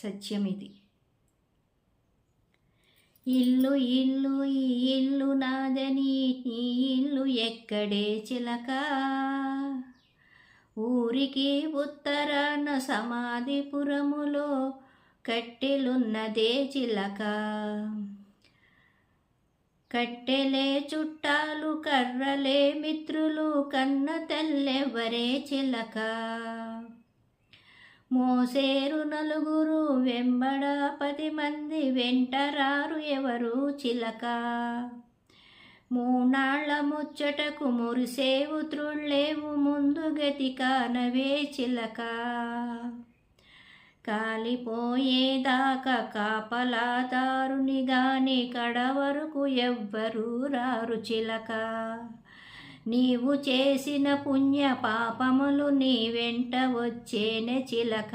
సత్యమిది. ఇల్లు ఇల్లు ఈ ఇల్లు నాదని, నీ ఇల్లు ఎక్కడే చిలక, ఊరికి ఉత్తరాన సమాధిపురములో కట్టెలున్నదే చిలక. కట్టెలే చుట్టాలు, కర్రలే మిత్రులు, కన్న తల్లెవరే చిలక. మోసేరు నలుగురు, వెంబడ 10 మంది, వెంటరారు ఎవరు చిలక. మూనాళ్ళ ముచ్చటకు మురిసేవు త్రుళ్ళేవు, ముందు గతి కానవే చిలక. కాలిపోయేదాకా కాపలాదారుని గాని, కడవరకు ఎవ్వరూ రారు చిలక. నీవు చేసిన పుణ్య పాపములు నీ వెంట వచ్చేనే చిలక.